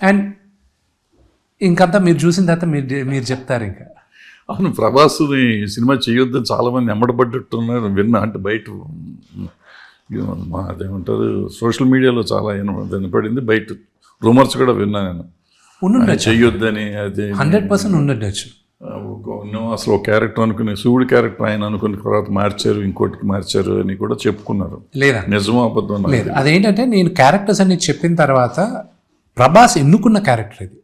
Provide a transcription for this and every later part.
And ఇంకంతా మీరు చూసిన తర్వాత మీరు చెప్తారు ఇంకా. అవును, ప్రభాస్ని సినిమా చేయొద్దని చాలామంది ఎమ్మడబడ్డట్టున్నారు విన్నా. అంటే బయట అదేమంటారు సోషల్ మీడియాలో చాలా వినపడింది, బయట రూమర్స్ కూడా విన్నా నేను చెయ్యొద్దని. అది 100% ఉండొచ్చు. అసలు ఒక క్యారెక్టర్ అనుకుని శివుడి క్యారెక్టర్ ఆయన అనుకున్న తర్వాత మార్చారు, ఇంకోటికి మార్చారు అని కూడా చెప్పుకున్నారు. లేదా నిజమో అబద్ధం లేదు. అదేంటంటే నేను క్యారెక్టర్స్ అన్ని చెప్పిన తర్వాత ప్రభాస్ ఎన్నుకున్న క్యారెక్టర్ ఇది,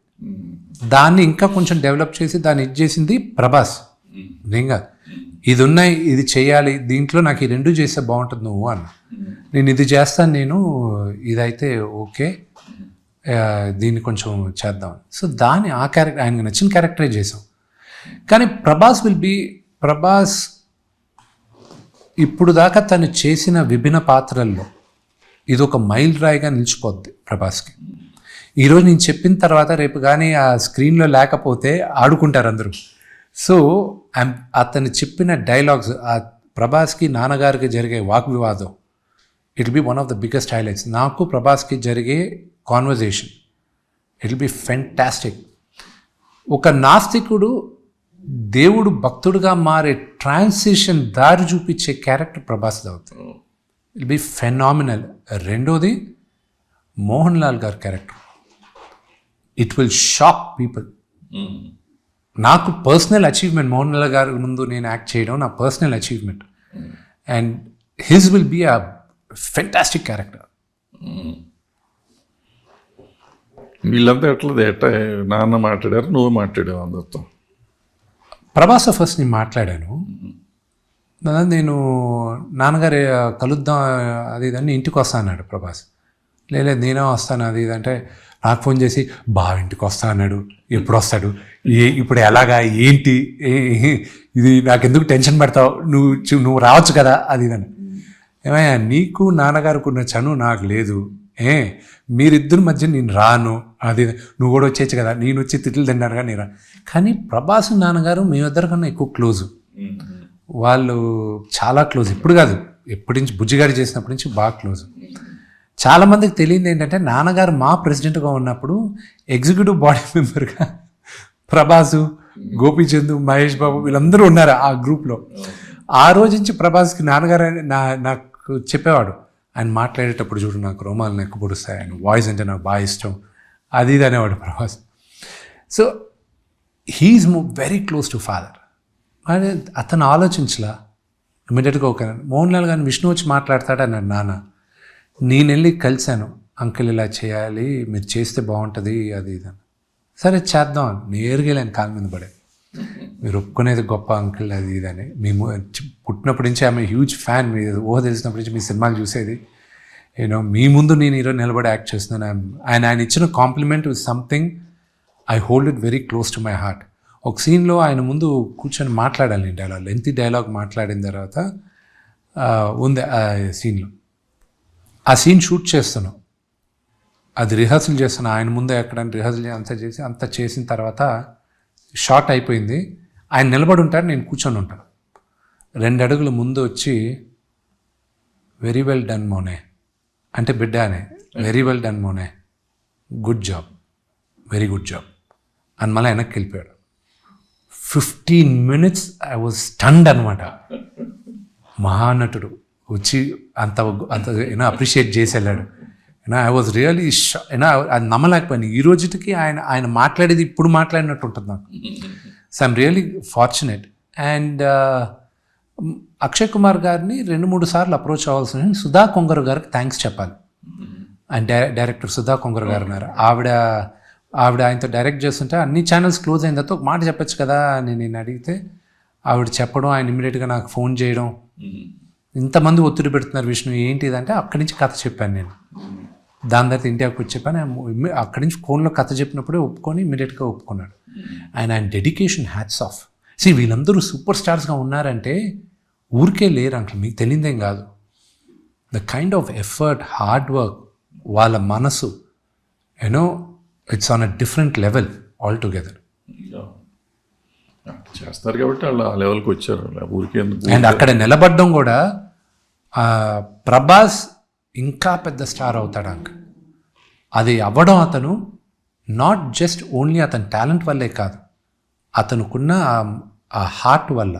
దాన్ని ఇంకా కొంచెం డెవలప్ చేసి దాన్ని చేసింది ప్రభాస్. నిజంగా ఇది ఉన్నాయి, ఇది చేయాలి, దీంట్లో నాకు ఈ రెండు చేస్తే బాగుంటుంది నువ్వు అన్న. నేను ఇది చేస్తాను, నేను ఇదైతే ఓకే, దీన్ని కొంచెం చేద్దాం. సో దాన్ని ఆ క్యారెక్టర్ ఆయనకు నచ్చిన క్యారెక్టరే చేసాం. కానీ ప్రభాస్ ఇప్పుడు దాకా తను చేసిన విభిన్న పాత్రల్లో ఇది ఒక మైల్ రాయిగా నిలిచిపోద్ది ప్రభాస్కి. ఈరోజు నేను చెప్పిన తర్వాత రేపు కానీ ఆ స్క్రీన్లో లేకపోతే ఆడుకుంటారు అందరూ. సో అతను చెప్పిన డైలాగ్స్, ఆ ప్రభాస్కి నాన్నగారికి జరిగే వాగ్వివాదం, it will be one of the biggest highlights. నాకు ప్రభాస్కి జరిగే conversation it will be fantastic. ఒక నాస్తికుడు దేవుడు భక్తుడుగా మారే ట్రాన్సిషన్ దారి చూపించే క్యారెక్టర్ ప్రభాస్ అవుతుంది. It will B phenomenal. రెండోది మోహన్ లాల్ గారి character, it will shock people. నాకు పర్సనల్ అచీవ్మెంట్ మోహన్ లాల్ గారి ముందు నేను యాక్ట్ చేయడం నా personal achievement. And his will be a fantastic character. వీళ్ళంతా ఎట్లా నాన్న మాట్లాడారు, నువ్వు మాట్లాడావు అందరితో? ప్రభాస్ ఫస్ట్ నేను మాట్లాడాను. నేను నాన్నగారు కలుద్దాం అది ఇదని ఇంటికి వస్తా అన్నాడు ప్రభాస్. లేదు నేనే వస్తాను అది ఇది అంటే నాకు ఫోన్ చేసి బాగా ఇంటికి వస్తా అన్నాడు, ఎప్పుడు వస్తాడు, ఇప్పుడు ఎలాగా ఏంటి, ఇది నాకెందుకు టెన్షన్ పెడతావు, నువ్వు రావచ్చు కదా అది ఇదని. ఏమయ్యా నీకు నాన్నగారికి ఉన్న చను నాకు లేదు, మీరిద్దరి మధ్య నేను రాను, అది నువ్వు కూడా వచ్చేచ్చు కదా, నేను వచ్చి తిట్లు తిన్నారు కానీ నేను కానీ ప్రభాస్ నాన్నగారు మేమిద్దరికన్నా ఎక్కువ క్లోజు. వాళ్ళు చాలా క్లోజ్. ఇప్పుడు కాదు, ఎప్పటి నుంచి బుజ్జిగాడి చేసినప్పటి నుంచి బాగా క్లోజ్. చాలామందికి తెలియదు ఏంటంటే నాన్నగారు మా ప్రెసిడెంట్గా ఉన్నప్పుడు ఎగ్జిక్యూటివ్ బాడీ మెంబర్గా ప్రభాసు, గోపీచంద్, మహేష్ బాబు వీళ్ళందరూ ఉన్నారు ఆ గ్రూప్లో. ఆ రోజు నుంచి ప్రభాస్కి నాన్నగారు నాకు చెప్పేవాడు, ఆయన మాట్లాడేటప్పుడు చూడు నాకు రోమాలను ఎక్కువ పొడుస్తాయి, ఆయన వాయిస్ అంటే నాకు బాగా ఇష్టం, అది ఇది అనేవాడు Prabhas. So he is very close to father. అదే అతను ఆలోచించలా, ఇమీడియట్గా ఒక మోహన్ లాల్ గారిని విష్ణు వచ్చి మాట్లాడతాడు అన్నాడు నాన్న. నేను వెళ్ళి కలిశాను, అంకుల్ ఇలా చేయాలి, మీరు చేస్తే బాగుంటుంది అది ఇది అని. సరే చేద్దాం అని నేరుగా వెళ్ళాను, కాలు మీద పడే, మీరు ఒప్పుకునేది గొప్ప అంకుల్ అది ఇదని. మేము పుట్టినప్పటి నుంచి ఆమె హ్యూజ్ ఫ్యాన్, మీ ఊహ తెలిసినప్పటి నుంచి మీ సినిమాలు చూసేది, మీ ముందు నేను ఈరోజు నిలబడి యాక్ట్ చేస్తున్నాను. ఆయన ఇచ్చిన compliment with something I hold it very close to my heart. ఒక సీన్లో ఆయన ముందు కూర్చొని మాట్లాడాలి నేను డైలాగ్, లెంతీ డైలాగ్ మాట్లాడిన తర్వాత ఉంది ఆ సీన్లో. ఆ సీన్ షూట్ చేస్తున్నాం, అది రిహర్సల్ చేస్తున్నాను ఆయన ముందే ఎక్కడానికి రిహర్సల్ అంతా చేసిన తర్వాత షార్ట్ అయిపోయింది. ఆయన నిలబడి ఉంటాడు, నేను కూర్చొని ఉంటాను. 2 అడుగులు ముందు వచ్చి వెరీ వెల్ డన్ మోనే అంటే బిడ్డ అనే, వెరీ వెల్ డన్ మోనే, good job, very good job అని మళ్ళీ వెనక్కి వెళ్ళిపోయాడు. 15 minutes ఐ వాజ్ స్టన్డ్ అనమాట. మహానటుడు వచ్చి అంత అప్రిషియేట్ చేసి వెళ్ళాడు. ఐ వాజ్ రియలీ అది నమ్మలేకపోయాను. ఈ రోజుకి ఆయన మాట్లాడేది ఇప్పుడు మాట్లాడినట్టు ఉంటుంది నాకు. So I'm really fortunate. And Akshay Kumar గారిని 2-3 సార్లు అప్రోచ్ అవ్వాల్సిన సుధా కొంగర్ గారికి థ్యాంక్స్ చెప్పాలి. ఆయన డైరెక్టర్ సుధా కొంగర్ గారు ఉన్నారు. ఆవిడ ఆయనతో డైరెక్ట్ చేస్తుంటే అన్ని ఛానల్స్ క్లోజ్ అయిన తర్వాత ఒక మాట చెప్పచ్చు కదా అని నేను అడిగితే ఆవిడ చెప్పడం, ఆయన ఇమీడియట్గా నాకు ఫోన్ చేయడం, ఇంతమంది ఒత్తిడి పెడుతున్నారు విష్ణు ఏంటి ఇదంటే అక్కడి నుంచి కథ చెప్పాను నేను. దాని తర్వాత ఇండియాకి వచ్చి చెప్పాను. అక్కడి నుంచి ఫోన్లో కథ చెప్పినప్పుడే ఒప్పుకొని ఇమీడియట్గా ఒప్పుకున్నాడు. ఆయన డెడికేషన్ హ్యాట్స్ ఆఫ్. వీళ్ళందరూ సూపర్ స్టార్స్గా ఉన్నారంటే ఊరికే లేరు అంకుల్, మీకు తెలియదేం కాదు. The kind of effort, hard work, వాళ్ళ మనసు it's on a different level all together. చేస్తారు కాబట్టి వాళ్ళు ఆ లెవెల్కి వచ్చారు. ఊరికే అండ్ అక్కడ నిలబడడం కూడా ప్రభాస్ ఇంకా పెద్ద స్టార్ అవుతాడు అంక, అది అవ్వడం అతను నాట్ జస్ట్ ఓన్లీ అతని టాలెంట్ వల్లే కాదు, అతనుకున్న ఆ హార్ట్ వల్ల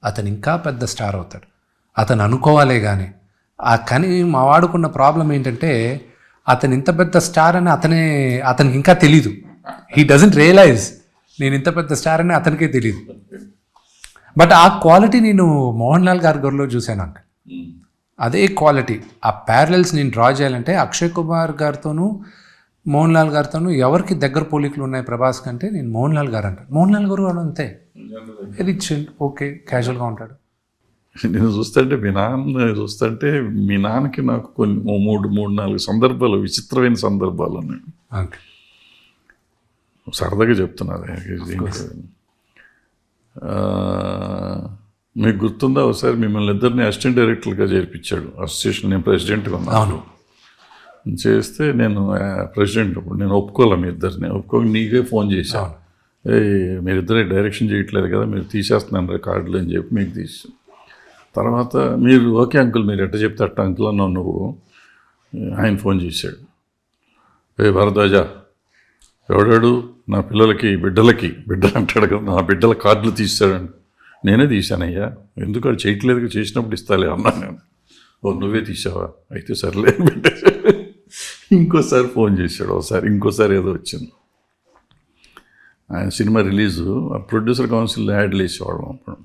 అతను ఇంకా పెద్ద స్టార్ అవుతాడు. అతను అనుకోవాలే కానీ కానీ మా వాడుకున్న ప్రాబ్లం ఏంటంటే అతను ఇంత పెద్ద స్టార్ అని అతనికి ఇంకా తెలీదు. హీ డజంట్ రియలైజ్ నేను ఇంత పెద్ద స్టార్ అని అతనికే తెలియదు. బట్ ఆ క్వాలిటీ నేను మోహన్ లాల్ గారిలో చూశాను అంక. అదే క్వాలిటీ, ఆ ప్యారలల్స్ నేను డ్రా చేయాలంటే అక్షయ్ కుమార్ గారితోనూ మోహన్ లాల్ గారితోనూ ఎవరికి దగ్గర పోలికలు ఉన్నాయి ప్రభాస్ కంటే నేను మోహన్ లాల్ గారు అంటాను. మోహన్ లాల్ గారు కూడా అంతే, వెరీ చిల్, ఓకే, క్యాజువల్గా ఉంటాడు. నేను చూస్తుంటే మీ నాన్నకి నాకు కొన్ని మూడు నాలుగు సందర్భాలు, విచిత్రమైన సందర్భాలు ఉన్నాయి. ఓకే, సరదాగా చెప్తున్నారు. మీకు గుర్తుందా, ఒకసారి మిమ్మల్ని ఇద్దరిని అసిస్టెంట్ డైరెక్టర్గా చేర్పించాడు అసోసియేషన్. నేను ప్రెసిడెంట్గా ఉన్నాను. చేస్తే నేను ప్రెసిడెంట్, అప్పుడు నేను ఒప్పుకోలే, మీ ఇద్దరిని ఒప్పుకోక నీకే ఫోన్ చేశాను. మీరిద్దరే డైరెక్షన్ చేయట్లేదు కదా, మీరు తీసేస్తున్నాను కార్డులు అని చెప్పి మీకు తీసి, తర్వాత మీరు ఓకే అంకుల్, మీరు ఎట్ట చెప్తే అట్ట అంకుల్ అన్నావు నువ్వు. ఆయన ఫోన్ చేశాడు, భరద్వాజ ఎవడాడు నా బిడ్డలు అంటాడు కదా, నా బిడ్డల కార్డులు తీసాడండి. నేనే తీశానయ్యా, ఎందుకు అది చేయట్లేదు, చేసినప్పుడు ఇస్తాలే అన్నా నేను. నువ్వే తీసావా, అయితే సర్లే పెట్టేసాడు. ఇంకోసారి ఫోన్ చేశాడు, ఇంకోసారి ఏదో వచ్చింది. ఆయన సినిమా రిలీజు, ప్రొడ్యూసర్ కౌన్సిల్ యాడ్లు వేసేవాళ్ళం అప్పుడు.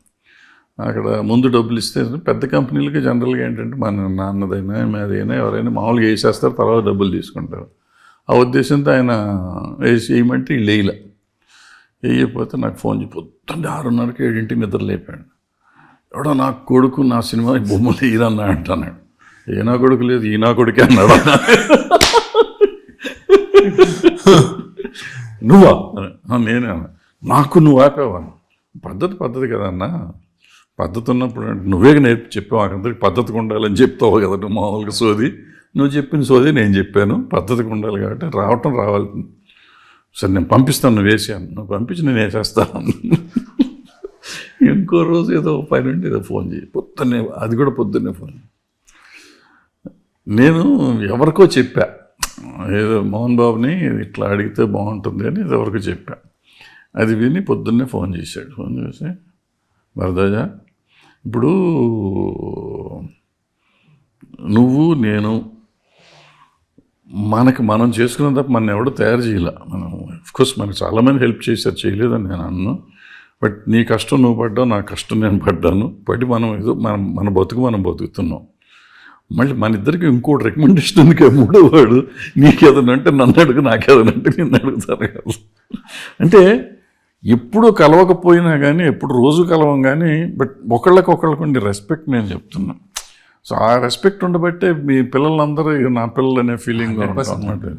అక్కడ ముందు డబ్బులు ఇస్తే పెద్ద కంపెనీలకి జనరల్గా ఏంటంటే మన నాన్నదైనా మాదైనా ఎవరైనా మామూలుగా వేసేస్తారు, తర్వాత డబ్బులు తీసుకుంటారు. ఆ ఉద్దేశంతో ఆయన వేయమంటే వీళ్ళు వేయకపోతే నాకు ఫోన్ చేసి పొద్దున్న 6:30కి 7ంటికి నిద్ర లేపాడు. ఎవడో నా కొడుకు నా సినిమా బొమ్మలు తీయరన్నా అంటున్నాడు. ఏ నా కొడుకు లేదు, ఈ నా కొడుకే అన్నాడు. నువ్వా? నేనే అన్నా. నాకు నువ్వు ఆపేవాను. పద్ధతి కదన్నా, పద్ధతి ఉన్నప్పుడు నువ్వే చెప్పావు, అందరికి పద్ధతిగా ఉండాలని చెప్తావు కదా నువ్వు. మామూలుగా సోది నువ్వు చెప్పిన సోది నేను చెప్పాను, పద్ధతిగా ఉండాలి కాబట్టి రావాలి. సరే నేను పంపిస్తాను, నువ్వు వేసాను, నువ్వు పంపించి నేను వేసేస్తాను. ఇంకో రోజు ఏదో పని ఉండి ఏదో ఫోన్ చేయి, అది కూడా పొద్దున్నే ఫోన్. నేను ఎవరికో చెప్పా, ఏదో మోహన్ బాబుని ఇట్లా అడిగితే బాగుంటుంది అని ఎవరికో చెప్పా. అది విని పొద్దున్నే ఫోన్ చేశాడు. ఫోన్ చేసి, భరద్వాజ ఇప్పుడు నువ్వు నేను మనం చేసుకున్న తప్ప మన ఎవడో తయారు చేయాల. మనం అఫ్కోర్స్ మనకు చాలామంది హెల్ప్ చేశారు, చేయలేదని నేను అన్ను. బట్ నీ కష్టం నువ్వు పడ్డావు, నా కష్టం నేను పడ్డాను. బట్టి మనం ఏదో మన బతుకుతున్నాం. మళ్ళీ మన ఇద్దరికి ఇంకోటి రికమెండేషన్ ఉంది కదా, మూడోవాడు నీకేదనంటే నన్ను అడుగు, నాకేదనంటే నిన్ను అడుగుతాను కదా. అంటే ఎప్పుడు కలవకపోయినా కానీ, ఎప్పుడు రోజు కలవం కానీ, బట్ ఒకళ్ళకొకళ్ళకుండి రెస్పెక్ట్ నేను చెప్తున్నాను. సో ఆ రెస్పెక్ట్ ఉండబట్టే మీ పిల్లలందరూ నా పిల్లలు అనే ఫీలింగ్ అన్నమాట.